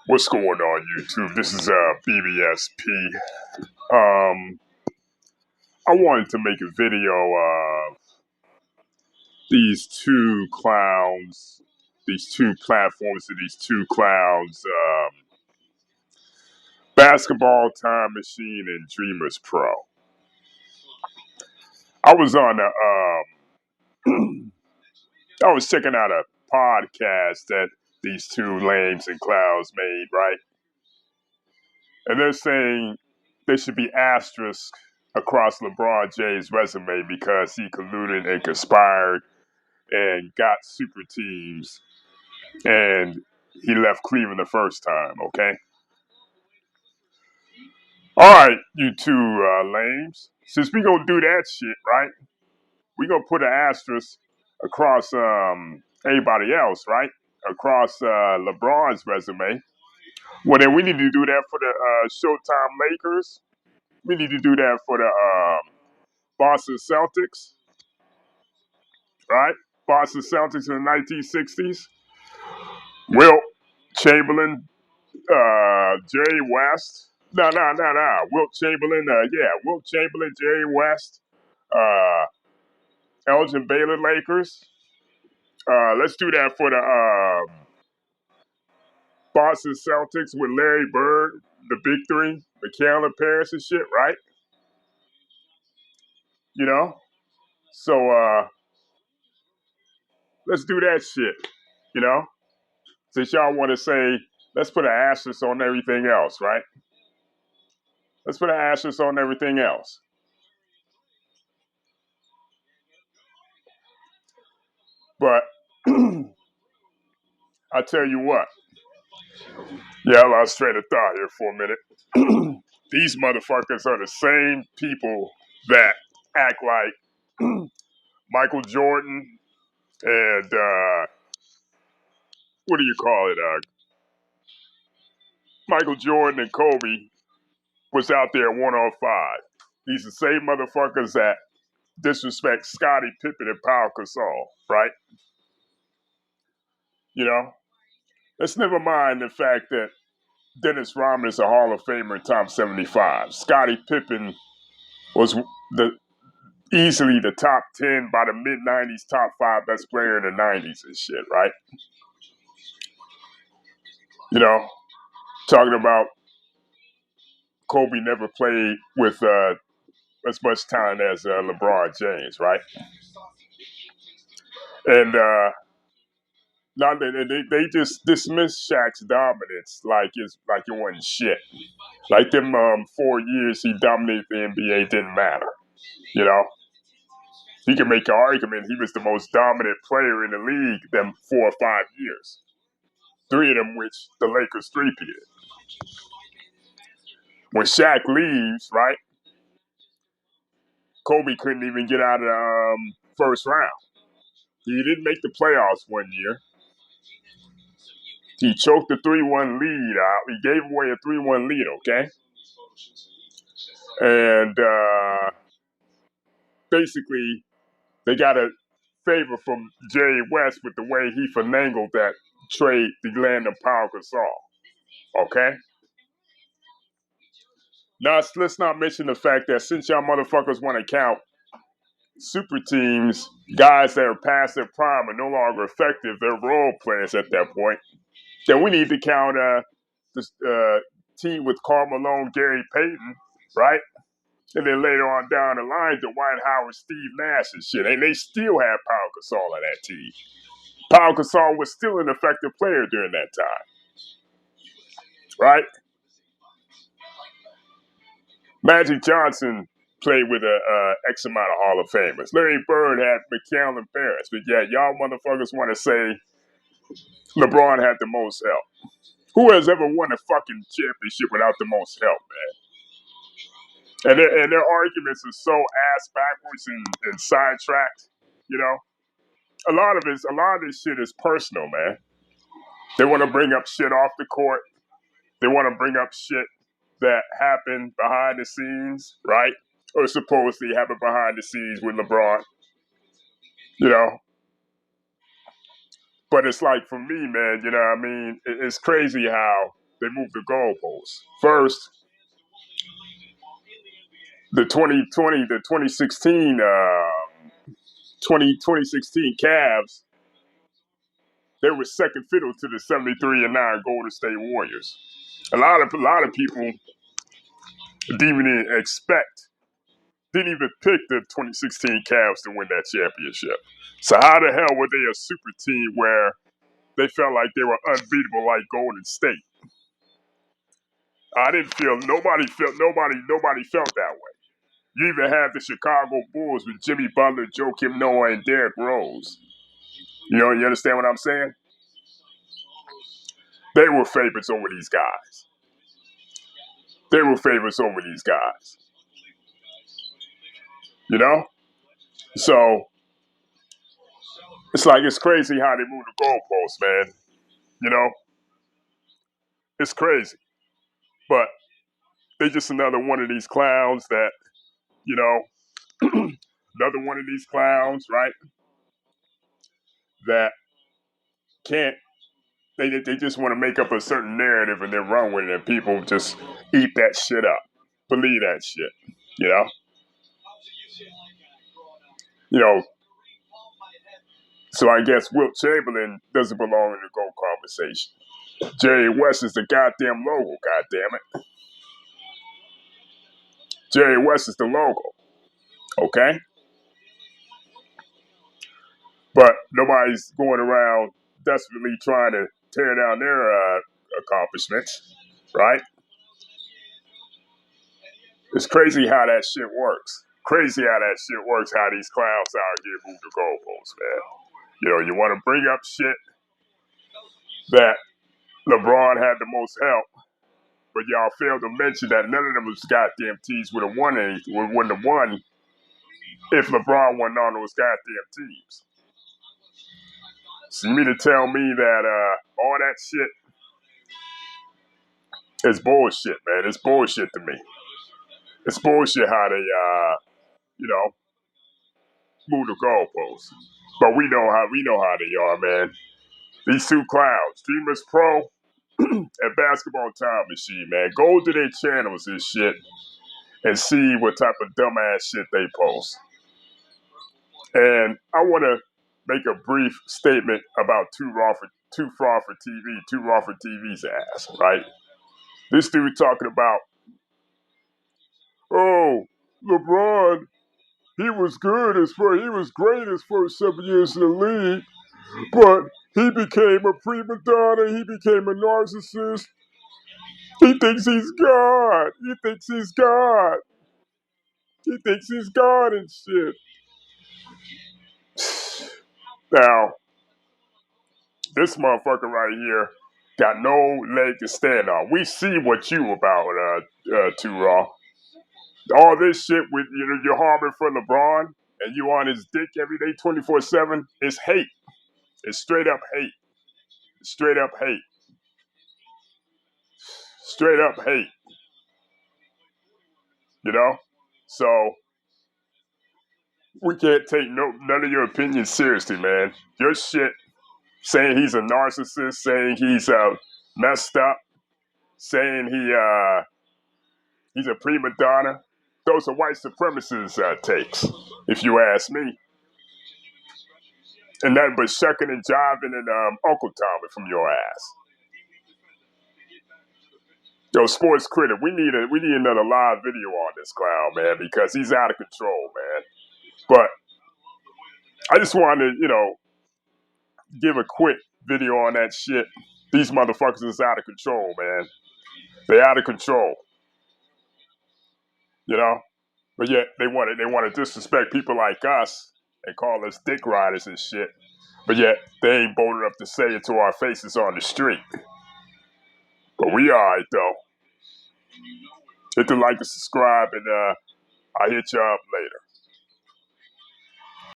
What's going on, YouTube? This is BBSP. I wanted to make a video of these two clowns, these two platforms of these two clowns, Basketball Time Machine and Dreamers Pro. I was on I was checking out a podcast that these two lames and clowns made, right? And they're saying there should be asterisks across LeBron James' resume because he colluded and conspired and got super teams and he left Cleveland the first time, okay? All right, you two lames. Since we gonna do that shit, right? We gonna put an asterisk across anybody else, right? Across LeBron's resume. Well, then we need to do that for the Showtime Lakers. We need to do that for the Boston Celtics, right? Boston Celtics in the 1960s. Wilt Chamberlain, Jerry West. No. Wilt Chamberlain, Wilt Chamberlain, Jerry West, Elgin Baylor Lakers. Let's do that for the Boston Celtics with Larry Bird, the Big Three, McHale and Paris and shit, right? You know? So let's do that shit, you know? Since y'all want to say, let's put an asterisk on everything else, right? Let's put an asterisk on everything else. But I tell you what. Yeah, I lost train of thought here for a minute. These motherfuckers are the same people that act like Michael Jordan and what do you call it? Michael Jordan and Kobe was out there 105. These are the same motherfuckers that disrespect Scottie Pippen and Pau Gasol, right? You know? Let's never mind the fact that Dennis Rodman is a Hall of Famer in top 75. Scottie Pippen was easily the top 10 by the mid-90s, top 5 best player in the 90s and shit, right? You know, talking about Kobe never played with as much talent as LeBron James, right? And not that they just dismiss Shaq's dominance like it wasn't shit. Like them 4 years he dominated the NBA didn't matter. You know, he can make an argument he was the most dominant player in the league them 4 or 5 years. 3 of them which the Lakers three-peated. When Shaq leaves, right, Kobe couldn't even get out of the first round. He didn't make the playoffs one year. He choked the 3-1 lead out. He gave away a 3-1 lead, okay? And basically, they got a favor from Jerry West with the way he finagled that trade to land of Pau Gasol, okay? Now, let's not mention the fact that since y'all motherfuckers want to count super teams, guys that are past their prime and no longer effective, they're role players at that point, then we need to count this team with Karl Malone, Gary Payton, right? And then later on down the line, Dwight Howard, Steve Nash and shit. And they still had Pau Gasol on that team. Pau Gasol was still an effective player during that time, right? Magic Johnson played with a X amount of Hall of Famers. Larry Bird had McHale and Paris. But yeah, y'all motherfuckers want to say LeBron had the most help. Who has ever won a fucking championship without the most help, man? And their arguments are so ass backwards and sidetracked, you know? A lot of this shit is personal, man. They want to bring up shit off the court. They want to bring up shit that happened behind the scenes, right? Or supposedly happened behind the scenes with LeBron, you know? But it's like for me, man, you know what I mean? It's crazy how they move the goalposts. First, the 2020, the 2016, 2016 Cavs, they were second fiddle to the 73-9 Golden State Warriors. A lot of people didn't even expect, didn't even pick the 2016 Cavs to win that championship. So how the hell were they a super team where they felt like they were unbeatable like Golden State? I didn't feel nobody felt that way. You even had the Chicago Bulls with Jimmy Butler, Joakim Noah, and Derrick Rose. You understand what I'm saying? They were favorites over these guys. They were favorites over these guys. You know? So it's like it's crazy how they move the goalposts, man. You know? It's crazy. But they just another one of these clowns that, you know, another one of these clowns, right? That can't they just want to make up a certain narrative and then run with it, and people just eat that shit up, believe that shit, you know. You know, so I guess Wilt Chamberlain doesn't belong in the GOAT conversation. Jerry West is the goddamn logo, goddamn it. Jerry West is the logo, okay? But nobody's going around desperately trying to tear down their accomplishments, right? It's crazy how that shit works. Crazy how that shit works, how these clowns out here move the goalposts, man. You know, you want to bring up shit that LeBron had the most help, but y'all failed to mention that none of them was goddamn teams would have won wouldn't have won if LeBron wasn't on those goddamn teams. So you mean to tell me that all that shit is bullshit, man? It's bullshit to me. It's bullshit how they, you know, move the goalposts. But we know how they are, man. These two clowns, Dreamers Pro and Basketball Time Machine, man. Go to their channels and shit and see what type of dumbass shit they post. And I want to make a brief statement about 2Fraud4TV's ass, right? This dude talking about, oh, LeBron, he was good he was great his first 7 years in the league, but he became a prima donna, he became a narcissist. He thinks he's God. He thinks he's God. He thinks he's God and shit. Now, this motherfucker right here got no leg to stand on. We see what you about, 2Raw. All this shit with you're harboring for LeBron and you on his dick every day 24/7 is hate. It's straight up hate. Straight up hate. Straight up hate. You know? So we can't take none of your opinions seriously, man. Your shit saying he's a narcissist, saying he's messed up, saying he's a prima donna. Those are white supremacist takes, if you ask me. And nothing but shucking and jiving and Uncle Tommy from your ass. Yo, Sports Critic, we need another live video on this clown, man, because he's out of control, man. But I just wanted to, give a quick video on that shit. These motherfuckers is out of control, man. They out of control. You know? But yet they want to disrespect people like us and call us dick riders and shit. But yet they ain't bold enough to say it to our faces on the street. But we alright though. Hit the like and subscribe, and I'll hit you up later.